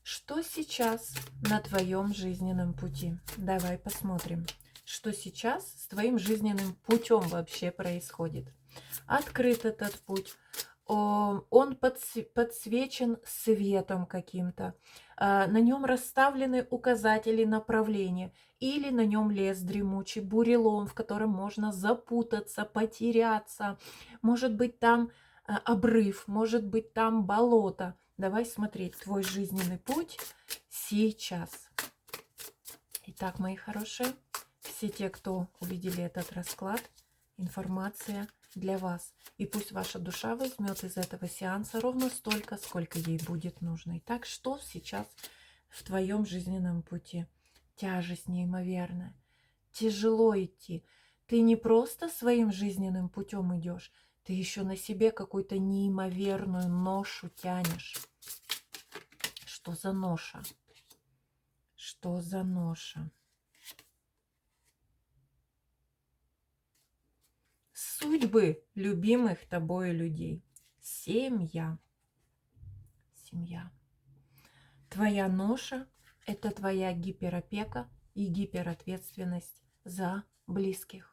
Что сейчас на твоем жизненном пути? Давай посмотрим, что сейчас с твоим жизненным путем вообще происходит. Открыт этот путь, он подсвечен светом каким-то, на нем расставлены указатели направления, или на нем лес дремучий, бурелом, в котором можно запутаться, потеряться, может быть там обрыв, может быть там болото. Давай смотреть твой жизненный путь сейчас. Итак, мои хорошие, все те, кто увидели этот расклад, информация для вас. И пусть ваша душа возьмет из этого сеанса ровно столько, сколько ей будет нужно. Итак, что сейчас в твоем жизненном пути? Тяжесть неимоверная. Тяжело идти. Ты не просто своим жизненным путем идешь, ты еще на себе какую-то неимоверную ношу тянешь. Что за ноша? Что за ноша? Судьбы любимых тобой людей. Семья. Семья. Твоя ноша – это твоя гиперопека и гиперответственность за близких.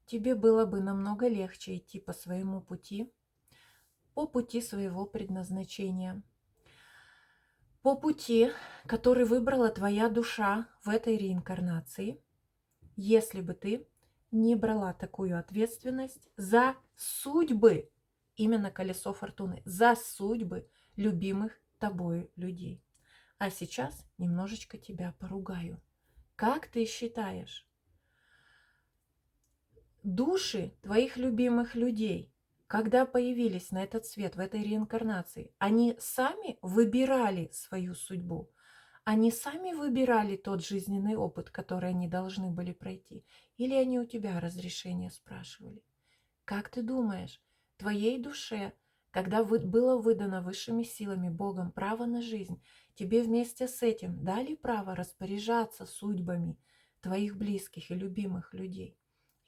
Тебе было бы намного легче идти по своему пути, по пути своего предназначения, по пути, который выбрала твоя душа в этой реинкарнации, если бы ты не брала такую ответственность за судьбы, именно колесо фортуны, за судьбы любимых тобою людей. А сейчас немножечко тебя поругаю. Как ты считаешь, души твоих любимых людей, когда появились на этот свет, в этой реинкарнации, они сами выбирали свою судьбу? Они сами выбирали тот жизненный опыт, который они должны были пройти? Или они у тебя разрешение спрашивали? Как ты думаешь, твоей душе, когда было выдано высшими силами Богом право на жизнь, тебе вместе с этим дали право распоряжаться судьбами твоих близких и любимых людей?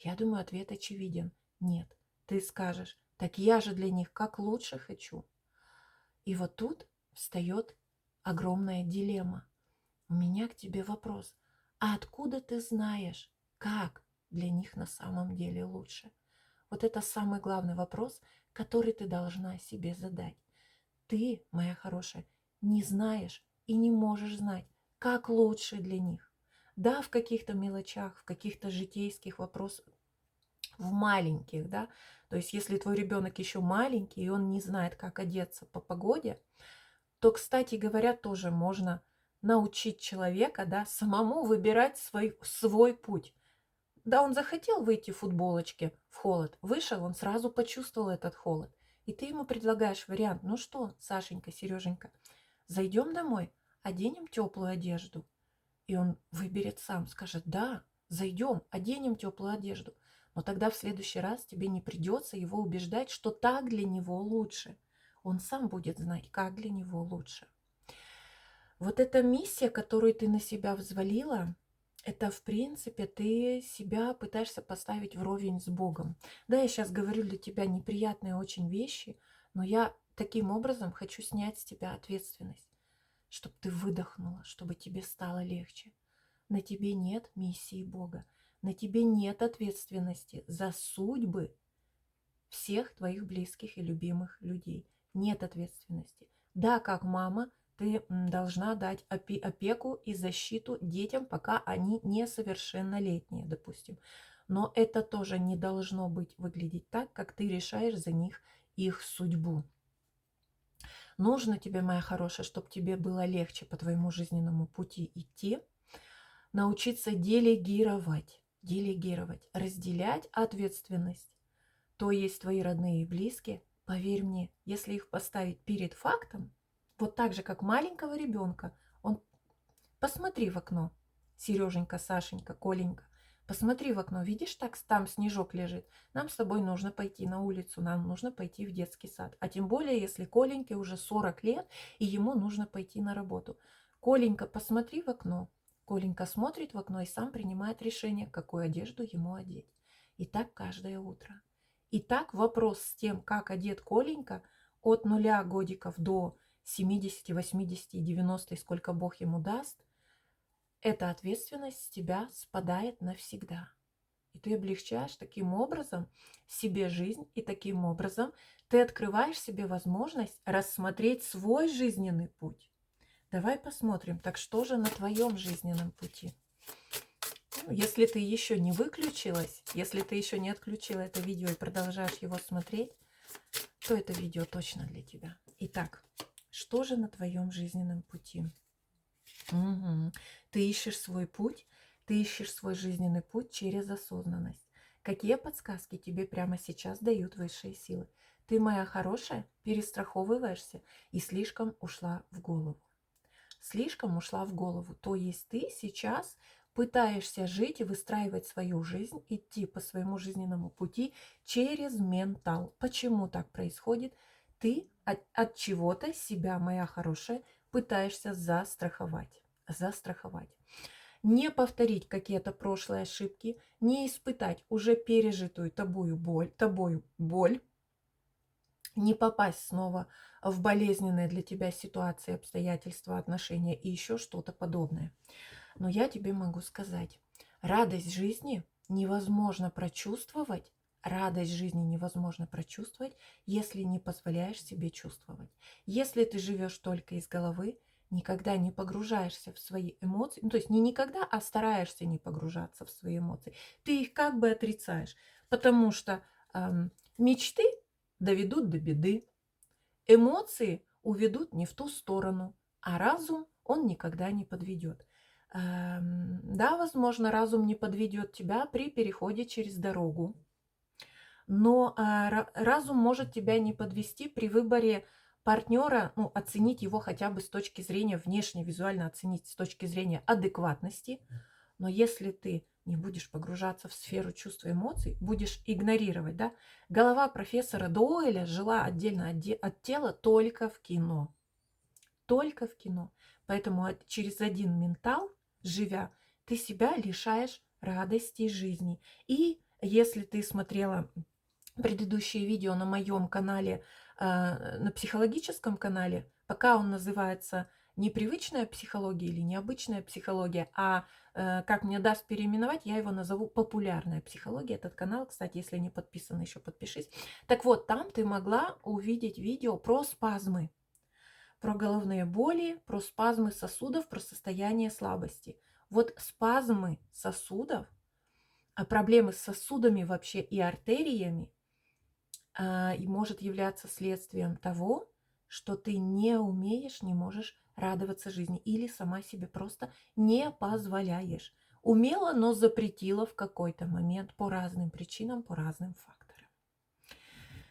Я думаю, ответ очевиден. Нет. Ты скажешь, так я же для них как лучше хочу. И вот тут встает огромная дилемма. У меня к тебе вопрос. А откуда ты знаешь, как для них на самом деле лучше? Вот это самый главный вопрос, который ты должна себе задать. Ты, моя хорошая, не знаешь и не можешь знать, как лучше для них. Да, в каких-то мелочах, в каких-то житейских вопросах, в маленьких, да. То есть, если твой ребенок еще маленький, и он не знает, как одеться по погоде, то, кстати говоря, тоже можно научить человека, да, самому выбирать свой путь. Да, он захотел выйти в футболочке в холод, вышел, он сразу почувствовал этот холод. И ты ему предлагаешь вариант: ну что, Сашенька, Сереженька, зайдем домой, оденем теплую одежду. И он выберет сам, скажет: да, зайдем, оденем теплую одежду. Но тогда в следующий раз тебе не придется его убеждать, что так для него лучше. Он сам будет знать, как для него лучше. Вот эта миссия, которую ты на себя взвалила, это, в принципе, ты себя пытаешься поставить вровень с Богом. Да, я сейчас говорю для тебя неприятные очень вещи, но я таким образом хочу снять с тебя ответственность, чтобы ты выдохнула, чтобы тебе стало легче. На тебе нет миссии Бога, на тебе нет ответственности за судьбы всех твоих близких и любимых людей. Нет ответственности. Да, как мама, ты должна дать опеку и защиту детям, пока они несовершеннолетние, допустим. Но это тоже не должно быть выглядеть так, как ты решаешь за них их судьбу. Нужно тебе, моя хорошая, чтобы тебе было легче по твоему жизненному пути идти, научиться делегировать, разделять ответственность. То есть твои родные и близкие, поверь мне, если их поставить перед фактом, вот так же, как маленького ребенка, он: посмотри в окно, Сереженька, Сашенька, Коленька, посмотри в окно, видишь, так там снежок лежит, нам с тобой нужно пойти на улицу, нам нужно пойти в детский сад. А тем более, если Коленьке уже 40 лет, и ему нужно пойти на работу. Коленька, посмотри в окно. Коленька смотрит в окно и сам принимает решение, какую одежду ему одеть. И так каждое утро. И так вопрос с тем, как одет Коленька, от 0 годиков до 70, 80, 90, сколько Бог ему даст, эта ответственность с тебя спадает навсегда. И ты облегчаешь таким образом себе жизнь, и таким образом ты открываешь себе возможность рассмотреть свой жизненный путь. Давай посмотрим, так что же на твоем жизненном пути? Если ты еще не выключилась, если ты еще не отключила это видео и продолжаешь его смотреть, то это видео точно для тебя. Итак, что же на твоем жизненном пути? Ты ищешь свой путь, ты ищешь свой жизненный путь через осознанность. Какие подсказки тебе прямо сейчас дают высшие силы? Ты, моя хорошая, перестраховываешься и слишком ушла в голову. Слишком ушла в голову. То есть ты сейчас пытаешься жить и выстраивать свою жизнь, идти по своему жизненному пути через ментал. Почему так происходит? Ты от чего-то себя, моя хорошая, пытаешься застраховать. Застраховать. Не повторить какие-то прошлые ошибки, не испытать уже пережитую тобою боль, не попасть снова в болезненные для тебя ситуации, обстоятельства, отношения и еще что-то подобное. Но я тебе могу сказать, радость жизни невозможно прочувствовать, если не позволяешь себе чувствовать. Если ты живешь только из головы, никогда не погружаешься в свои эмоции, то есть не никогда, а стараешься не погружаться в свои эмоции, ты их как бы отрицаешь, потому что мечты доведут до беды, эмоции уведут не в ту сторону, а разум, он никогда не подведет. Да, возможно, разум не подведет тебя при переходе через дорогу, но разум может тебя не подвести при выборе партнера, оценить его хотя бы с точки зрения, внешне, визуально оценить с точки зрения адекватности. Но если ты не будешь погружаться в сферу чувств и эмоций, будешь игнорировать, да? Голова профессора Доуэля жила отдельно от тела только в кино. Только в кино. Поэтому через один ментал, живя, ты себя лишаешь радости жизни. И если ты смотрела предыдущие видео на моем канале, на психологическом канале, пока он называется непривычная психология или необычная психология, а как мне даст переименовать, я его назову популярная психология. Этот канал, кстати, если не подписан, еще подпишись. Так вот, там ты могла увидеть видео про спазмы, про головные боли, про спазмы сосудов, про состояние слабости. Вот спазмы сосудов, проблемы с сосудами вообще и артериями, и может являться следствием того, что ты не умеешь, не можешь радоваться жизни или сама себе просто не позволяешь. Умела, но запретила в какой-то момент по разным причинам, по разным факторам.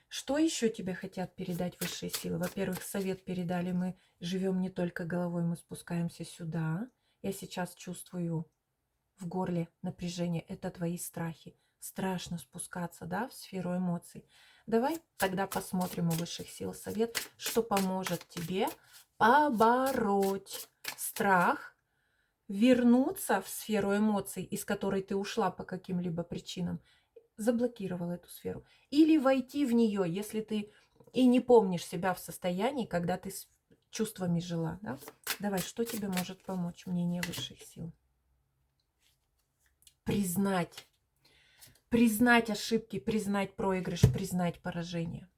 Что еще тебе хотят передать высшие силы? Во-первых, совет передали: мы живем не только головой, мы спускаемся сюда. Я сейчас чувствую в горле напряжение. Это твои страхи. Страшно спускаться, да, в сферу эмоций. Давай тогда посмотрим у высших сил совет, что поможет тебе побороть страх, вернуться в сферу эмоций, из которой ты ушла по каким-либо причинам, заблокировала эту сферу, или войти в нее, если ты и не помнишь себя в состоянии, когда ты с чувствами жила. Да? Давай, что тебе может помочь, мнение высших сил? Признать ошибки, признать проигрыш, признать поражение.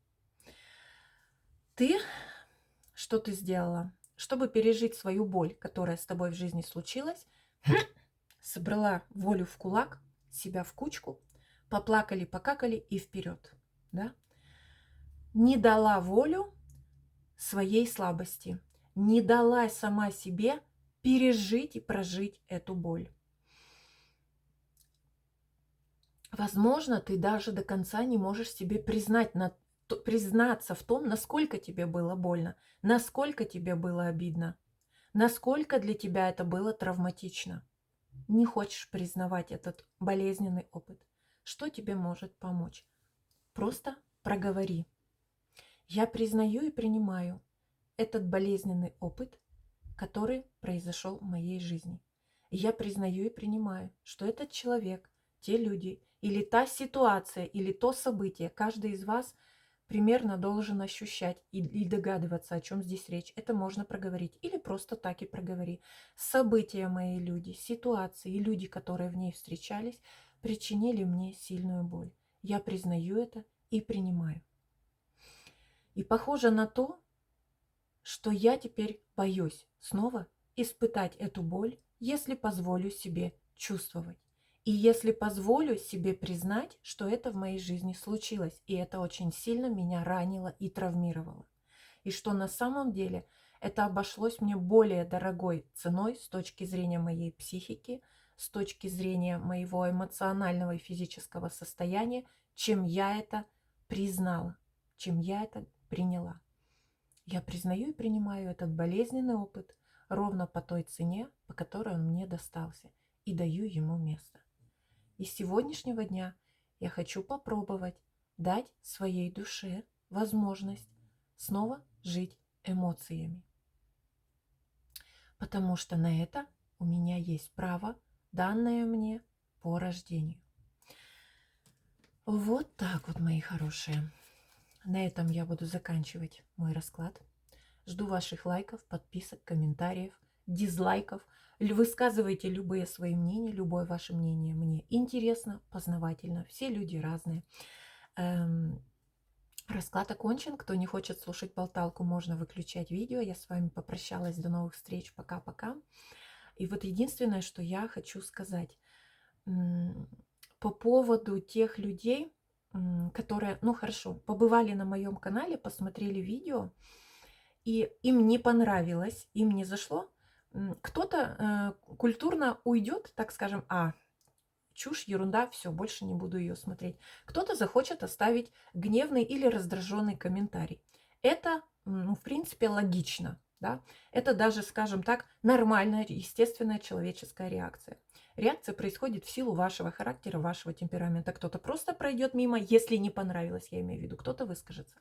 Что ты сделала? Чтобы пережить свою боль, которая с тобой в жизни случилась, собрала волю в кулак, себя в кучку, поплакали, покакали и вперед. Да? Не дала волю своей слабости, не дала сама себе пережить и прожить эту боль. Возможно, ты даже до конца не можешь себе признаться в том, насколько тебе было больно, насколько тебе было обидно, насколько для тебя это было травматично. Не хочешь признавать этот болезненный опыт. Что тебе может помочь? Просто проговори. Я признаю и принимаю этот болезненный опыт, который произошел в моей жизни. И я признаю и принимаю, что этот человек, те люди или та ситуация, или то событие, каждый из вас примерно должен ощущать и догадываться, о чем здесь речь. Это можно проговорить или просто так и проговори. События мои люди, ситуации и люди, которые в ней встречались, причинили мне сильную боль. Я признаю это и принимаю. И похоже на то, что я теперь боюсь снова испытать эту боль, если позволю себе чувствовать. И если позволю себе признать, что это в моей жизни случилось, и это очень сильно меня ранило и травмировало. И что на самом деле это обошлось мне более дорогой ценой с точки зрения моей психики, с точки зрения моего эмоционального и физического состояния, чем я это признала, чем я это приняла. Я признаю и принимаю этот болезненный опыт ровно по той цене, по которой он мне достался, и даю ему место. И с сегодняшнего дня я хочу попробовать дать своей душе возможность снова жить эмоциями. Потому что на это у меня есть право, данное мне по рождению. Вот так вот, мои хорошие. На этом я буду заканчивать мой расклад. Жду ваших лайков, подписок, комментариев, дизлайков. Высказывайте любые свои мнения, любое ваше мнение мне интересно, познавательно. Все люди разные. Расклад окончен. Кто не хочет слушать болталку, можно выключать видео. Я с вами попрощалась. До новых встреч. Пока-пока. И вот единственное, что я хочу сказать по поводу тех людей, которые, ну хорошо, побывали на моем канале, посмотрели видео, и им не понравилось, им не зашло. Кто-то культурно уйдет, так скажем, чушь, ерунда, все, больше не буду ее смотреть. Кто-то захочет оставить гневный или раздраженный комментарий. Это, в принципе, логично. Да? Это даже, скажем так, нормальная, естественная человеческая реакция. Реакция происходит в силу вашего характера, вашего темперамента. Кто-то просто пройдет мимо, если не понравилось, я имею в виду, кто-то выскажется.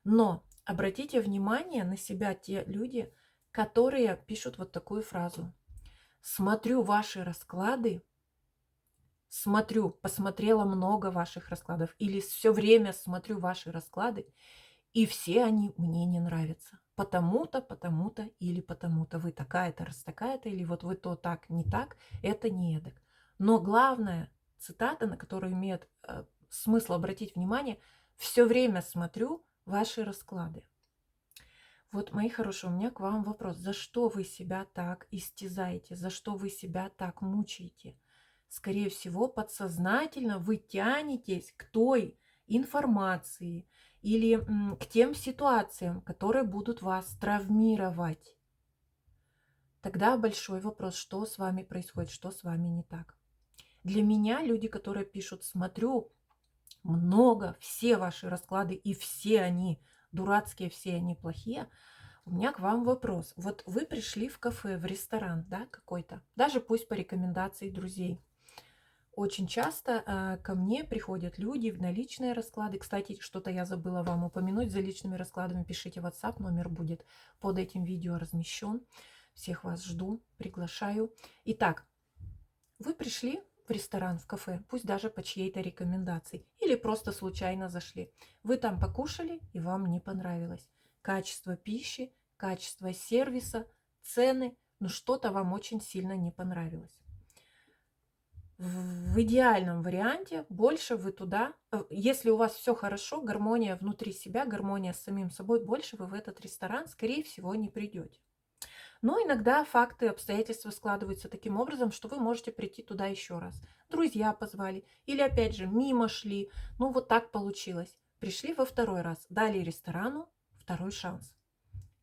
Но обратите внимание на себя те люди, которые пишут вот такую фразу. Смотрю ваши расклады, посмотрела много ваших раскладов, или все время смотрю ваши расклады, и все они мне не нравятся. Потому-то, потому-то или потому-то. Вы такая-то, раз такая-то, или вот вы то так, не так, это не эдак. Но главная цитата, на которую имеет смысл обратить внимание, все время смотрю ваши расклады. Вот, мои хорошие, у меня к вам вопрос. За что вы себя так истязаете? За что вы себя так мучаете? Скорее всего, подсознательно вы тянетесь к той информации или к тем ситуациям, которые будут вас травмировать. Тогда большой вопрос, что с вами происходит, что с вами не так. Для меня люди, которые пишут, смотрю много, все ваши расклады, и все они дурацкие, все они плохие, у меня к вам вопрос. Вот вы пришли в кафе, в ресторан, да, какой-то, даже пусть по рекомендации друзей. Очень часто ко мне приходят люди на личные расклады. Кстати, что-то я забыла вам упомянуть. За личными раскладами пишите в WhatsApp, номер будет под этим видео размещен. Всех вас жду, приглашаю. Итак, вы пришли в ресторан, в кафе, пусть даже по чьей-то рекомендации, или просто случайно зашли. Вы там покушали, и вам не понравилось. Качество пищи, качество сервиса, цены, но что-то вам очень сильно не понравилось. В идеальном варианте больше вы туда, если у вас все хорошо, гармония внутри себя, гармония с самим собой, больше вы в этот ресторан, скорее всего, не придете. Но иногда факты, обстоятельства складываются таким образом, что вы можете прийти туда еще раз. Друзья позвали или опять же мимо шли. Ну вот так получилось. Пришли во второй раз, дали ресторану второй шанс.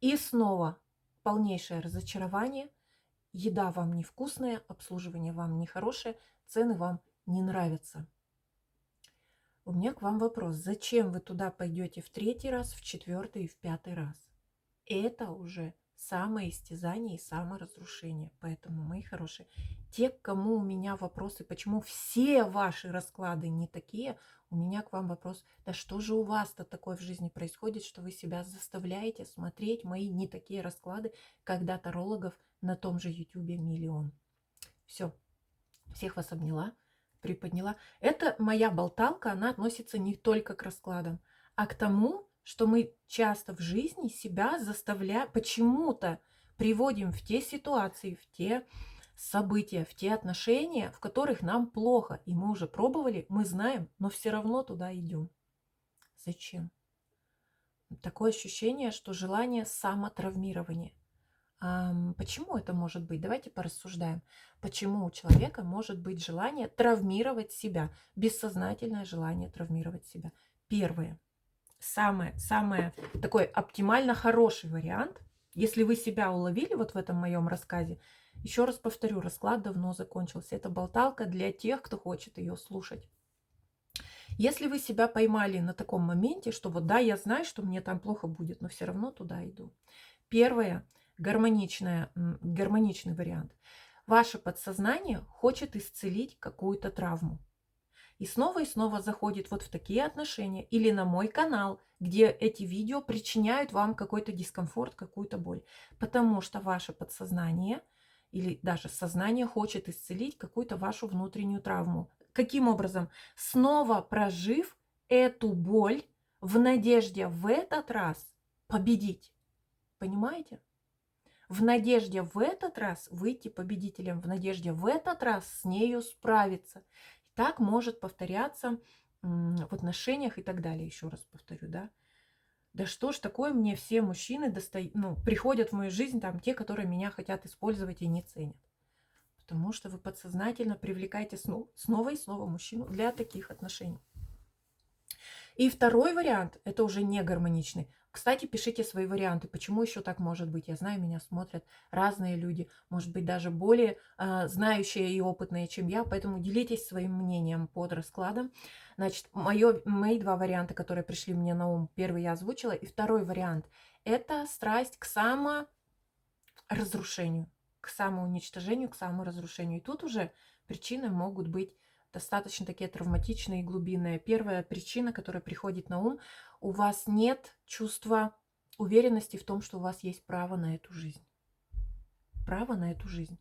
И снова полнейшее разочарование. Еда вам невкусная, обслуживание вам нехорошее, цены вам не нравятся. У меня к вам вопрос. Зачем вы туда пойдете в третий раз, в четвертый и в пятый раз? Это уже самоистязание и саморазрушение. Поэтому, мои хорошие, те, к кому у меня вопросы, почему все ваши расклады не такие, у меня к вам вопрос, да что же у вас-то такое в жизни происходит, что вы себя заставляете смотреть мои не такие расклады, когда тарологов на том же YouTube миллион. Все, всех вас обняла, приподняла. Это моя болталка, она относится не только к раскладам. а к тому, что мы часто в жизни себя заставляем, почему-то приводим в те ситуации, в те события, в те отношения, в которых нам плохо. И мы уже пробовали, мы знаем, но все равно туда идем. Зачем? Такое ощущение, что желание самотравмирования. Почему это может быть? Давайте порассуждаем. Почему у человека может быть желание травмировать себя, бессознательное желание травмировать себя? Первое, самое такой оптимально хороший вариант, если вы себя уловили вот в этом моем рассказе, еще раз повторю, расклад давно закончился. Это болталка для тех, кто хочет ее слушать. Если вы себя поймали на таком моменте, что вот да, я знаю, что мне там плохо будет, но все равно туда иду. Первое, гармоничный вариант. Ваше подсознание хочет исцелить какую-то травму. И снова заходит вот в такие отношения или на мой канал, где эти видео причиняют вам какой-то дискомфорт, какую-то боль. Потому что ваше подсознание или даже сознание хочет исцелить какую-то вашу внутреннюю травму. Каким образом? Снова прожив эту боль в надежде в этот раз победить. Понимаете? В надежде в этот раз выйти победителем, в надежде в этот раз с нею справиться. Так может повторяться в отношениях и так далее. Еще раз повторю, да. Да что ж такое, мне все мужчины приходят в мою жизнь, там те, которые меня хотят использовать и не ценят. Потому что вы подсознательно привлекаете снова и снова мужчину для таких отношений. И второй вариант, это уже не гармоничный. Кстати, пишите свои варианты, почему еще так может быть. Я знаю, меня смотрят разные люди, может быть, даже более знающие и опытные, чем я, поэтому делитесь своим мнением под раскладом. Значит, мои два варианта, которые пришли мне на ум, первый я озвучила, и второй вариант – это страсть к саморазрушению, к самоуничтожению, к саморазрушению. И тут уже причины могут быть достаточно такие травматичные и глубинные. Первая причина, которая приходит на ум, у вас нет чувства уверенности в том, что у вас есть право на эту жизнь. Право на эту жизнь.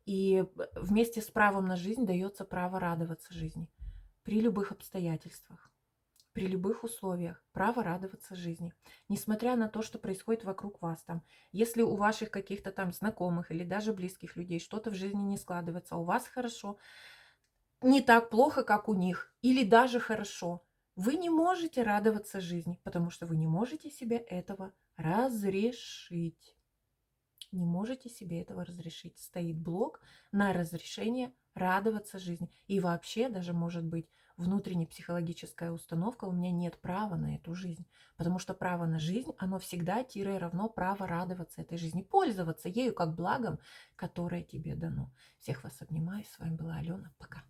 И вместе с правом на жизнь дается право радоваться жизни при любых обстоятельствах, при любых условиях, право радоваться жизни. Несмотря на то, что происходит вокруг вас там. Если у ваших каких-то там знакомых или даже близких людей что-то в жизни не складывается, а у вас хорошо, не так плохо, как у них, или даже хорошо, вы не можете радоваться жизни, потому что вы не можете себе этого разрешить. Не можете себе этого разрешить. Стоит блок на разрешение радоваться жизни. И вообще даже может быть внутренняя психологическая установка: у меня нет права на эту жизнь. Потому что право на жизнь, оно всегда тире равно право радоваться этой жизни. Пользоваться ею как благом, которое тебе дано. Всех вас обнимаю. С вами была Алена. Пока.